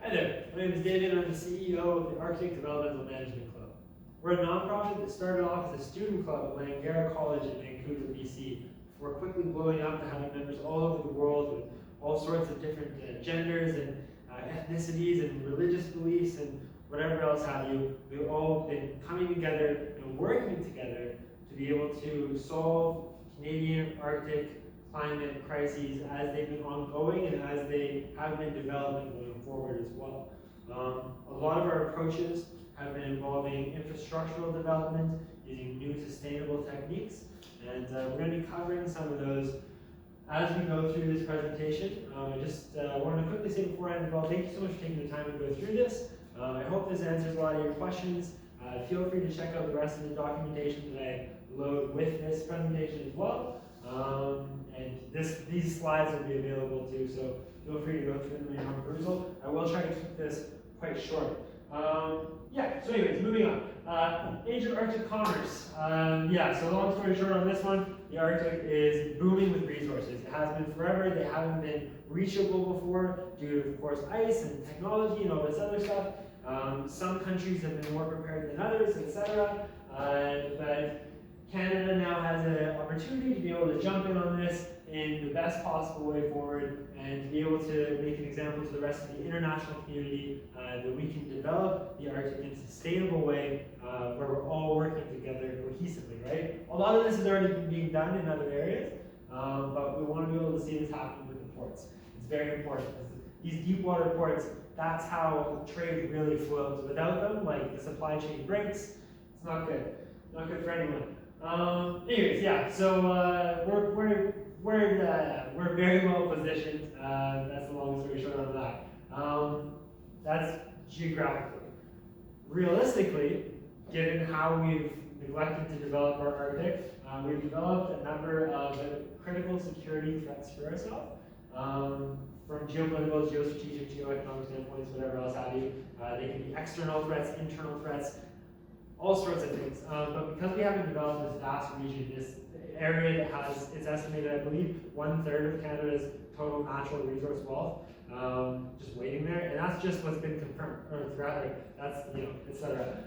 Hi there, my name is David and I'm the CEO of the Arctic Developmental Management Club. We're a nonprofit that started off as a student club at Langara College in Vancouver, BC, before quickly blowing up to having members all over the world with all sorts of different genders and ethnicities and religious beliefs and whatever else have you. We've all been coming together and working together to be able to solve Canadian Arctic climate crises as they've been ongoing and as they have been developing going forward as well. A lot of our approaches have been involving infrastructural development using new sustainable techniques, and we're going to be covering some of those as we go through this presentation. I just wanted to quickly say beforehand as well, thank you so much for taking the time to go through this. I hope this answers a lot of your questions. Feel free to check out the rest of the documentation that I load with this presentation as well. And these slides will be available too, so feel free to go through them in your own perusal. I will try to keep this quite short. So anyways, moving on. Age of Arctic commerce. So long story short on this one, the Arctic is booming with resources. It has been forever. They haven't been reachable before due to, of course, ice and technology and all this other stuff. Some countries have been more prepared than others, etc. But Canada now has an opportunity to be able to jump in on this in the best possible way forward and to be able to make an example to the rest of the international community that we can develop the Arctic in a sustainable way where we're all working together cohesively, right? A lot of this has already been being done in other areas, but we want to be able to see this happen with the ports. It's very important. These deep water ports, that's how trade really flows. Without them, like the supply chain breaks, it's not good. Not good for anyone. We're very well positioned. That's the long story short on that. That's geographically. Realistically, given how we've neglected to develop our Arctic, we've developed a number of critical security threats for ourselves. From geopolitical, geostrategic, geoeconomic standpoints, whatever else have you. They can be external threats, internal threats, all sorts of things. But because we haven't developed this vast region, this area that has, it's estimated, I believe, 1/3 of Canada's total natural resource wealth, just waiting there, and that's just what's been confirmed, or rather, that's, etc.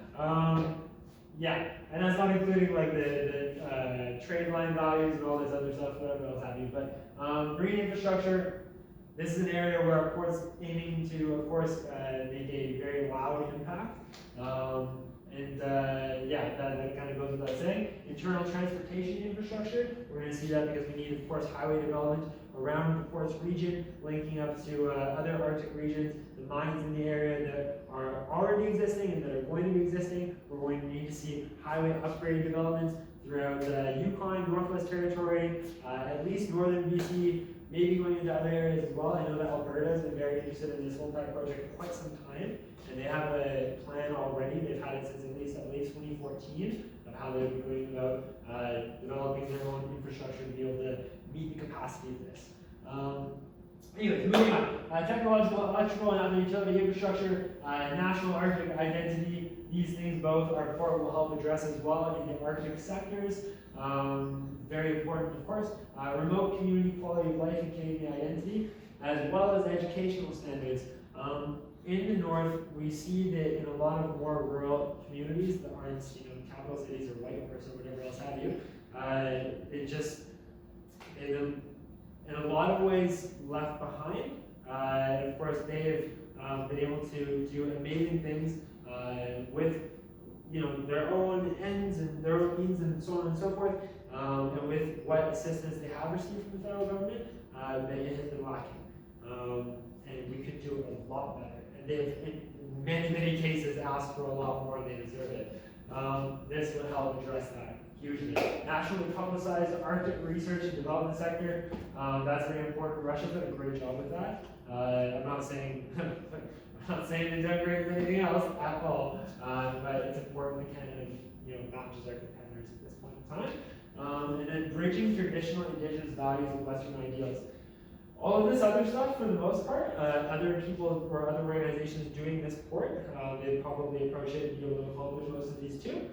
And that's not including like the trade line values and all this other stuff, whatever else have you. But marine infrastructure, this is an area where our port's aiming to, of course, make a very loud impact. That kind of goes without saying. Internal transportation infrastructure, we're going to see that because we need, of course, highway development around the port's region, linking up to other Arctic regions, the mines in the area that are already existing and that are going to be existing. We're going to need to see highway upgrade developments throughout Yukon, Northwest Territory, at least northern BC, maybe going into other areas as well. I know that Alberta has been very interested in this whole type project for quite some time, and they have a plan already. They've had it since at least 2014 of how they're going about developing their own infrastructure to be able to meet the capacity of this. Moving on. Technological, electrical, and other utility infrastructure, national Arctic identity. These things both our port will help address as well in the Arctic sectors. Very important, of course. Remote community quality of life and Canadian identity, as well as educational standards. In the north, we see that in a lot of more rural communities that aren't, capital cities or Whitehorse or whatever else have you, in a lot of ways left behind. And of course, they've been able to do amazing things with their own ends and their own means and so on and so forth, and with what assistance they have received from the federal government, that it has been lacking. And we could do a lot better. And they've, in many, many cases, asked for a lot more than they deserve it. This would help address that hugely. Nationally publicized Arctic research and development sector, that's very important. Russia's done a great job with that. I'm not saying they've done great with anything else at all, but it's important that Canada, matches our competitors at this point in time. And then bridging traditional Indigenous values with Western ideals. All of this other stuff, for the most part, other people or other organizations doing this port, they probably approach it and be able to accomplish most of these too.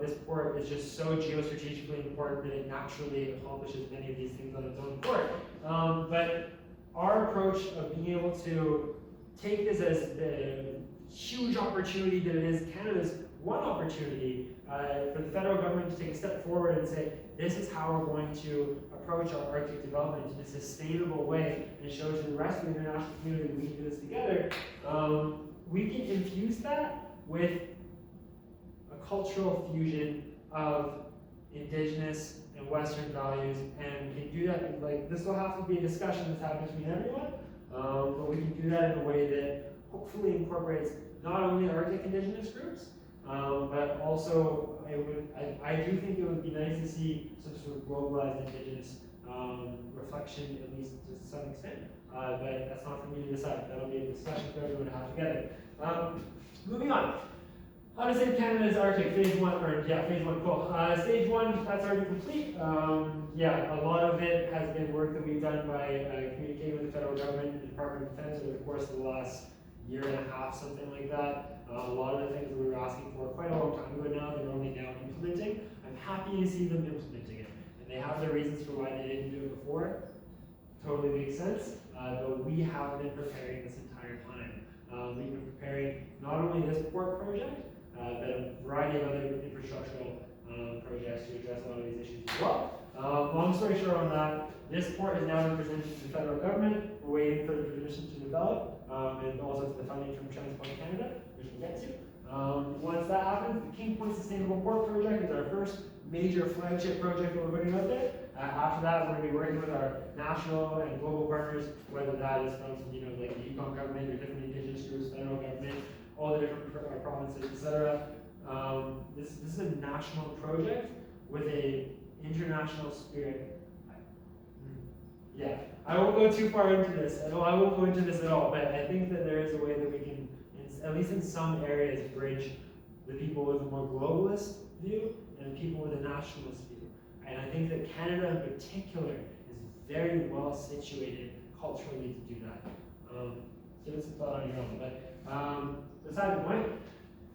This port is just so geostrategically important that it naturally accomplishes many of these things on its own port. But our approach of being able to take this as the huge opportunity that it is Canada's one opportunity for the federal government to take a step forward and say, this is how we're going to approach our Arctic development in a sustainable way, and show to the rest of the international community that we can do this together. We can infuse that with a cultural fusion of Indigenous and Western values, and we can do that, like, this will have to be a discussion that's happening between everyone, but we can do that in a way that hopefully incorporates not only Arctic Indigenous groups, but also I do think it would be nice to see some sort of globalized Indigenous reflection, at least to some extent, but that's not for me to decide. That'll be a discussion for everyone to have together. Moving on. How to save Canada's Arctic, phase one, cool. Stage one, that's already complete. Yeah, a lot of it has been work that we've done by communicating with the federal government and the Department of Defense over the course of the last year and a half, something like that. A lot of the things that we were asking for quite a long time ago now, they're only now implementing. I'm happy to see them implementing it. And they have their reasons for why they didn't do it before. Totally makes sense. But we have been preparing this entire time. We've been preparing not only this port project, but a variety of other infrastructural projects to address a lot of these issues as well. Long story short on that, this port has now been presented to the federal government. We're waiting for the permission to develop, and also to the funding from Transport Canada, which we'll get to. Once that happens, the King Point Sustainable Port Project is our first major flagship project that we're putting out there. After that, we're going to be working with our national and global partners, whether that is from, like the Yukon government or different Indigenous groups, federal government, all the different provinces, etc. This is a national project with an international spirit. Yeah, I won't go too far into this. I won't go into this at all, but I think that there is a way that we can, at least in some areas, bridge the people with a more globalist view and people with a nationalist view. And I think that Canada in particular is very well situated culturally to do that. Give it some thought on your own. But beside the point,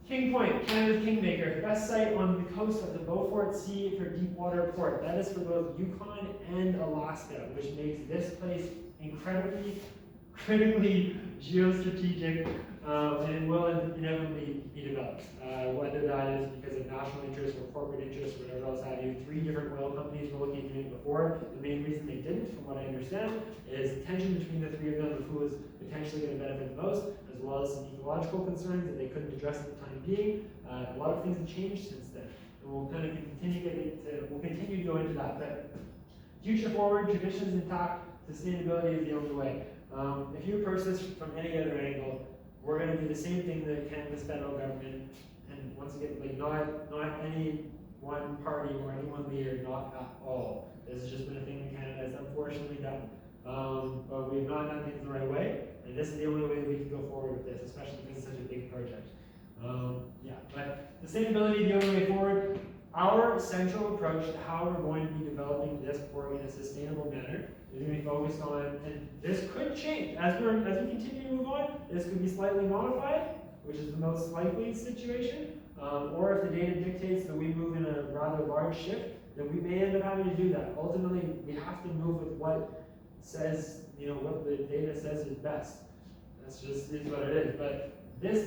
King Point, Canada's Kingmaker, best site on the coast of the Beaufort Sea for deep water port. That is for both Yukon and Alaska, which makes this place incredibly, critically geostrategic, and will inevitably be developed. Whether that is because of national interest or corporate interest, or whatever else have you. 3 different oil companies were looking into it before. The main reason they didn't, from what I understand, is tension between the 3 of them of who was potentially going to benefit the most, as well as some ecological concerns that they couldn't address at the time being. A lot of things have changed since then, and we'll kind of continue to go into that. But future forward, traditions intact, sustainability is the only way. If you approach this from any other angle, we're going to do the same thing that Canada's federal government, and once again, like not any one party or any one leader, not at all. This has just been a thing that Canada has unfortunately done. But we have not done things the right way, and this is the only way that we can go forward with this, especially because it's such a big project. Yeah, but sustainability, the only way forward. Our central approach to how we're going to be developing this port in a sustainable manner is going to be focused on, and this could change as we continue to move on. This could be slightly modified, which is the most likely situation, or if the data dictates that we move in a rather large shift, then we may end up having to do that. Ultimately, we have to move with what says, what the data says is best. That's just is what it is. But this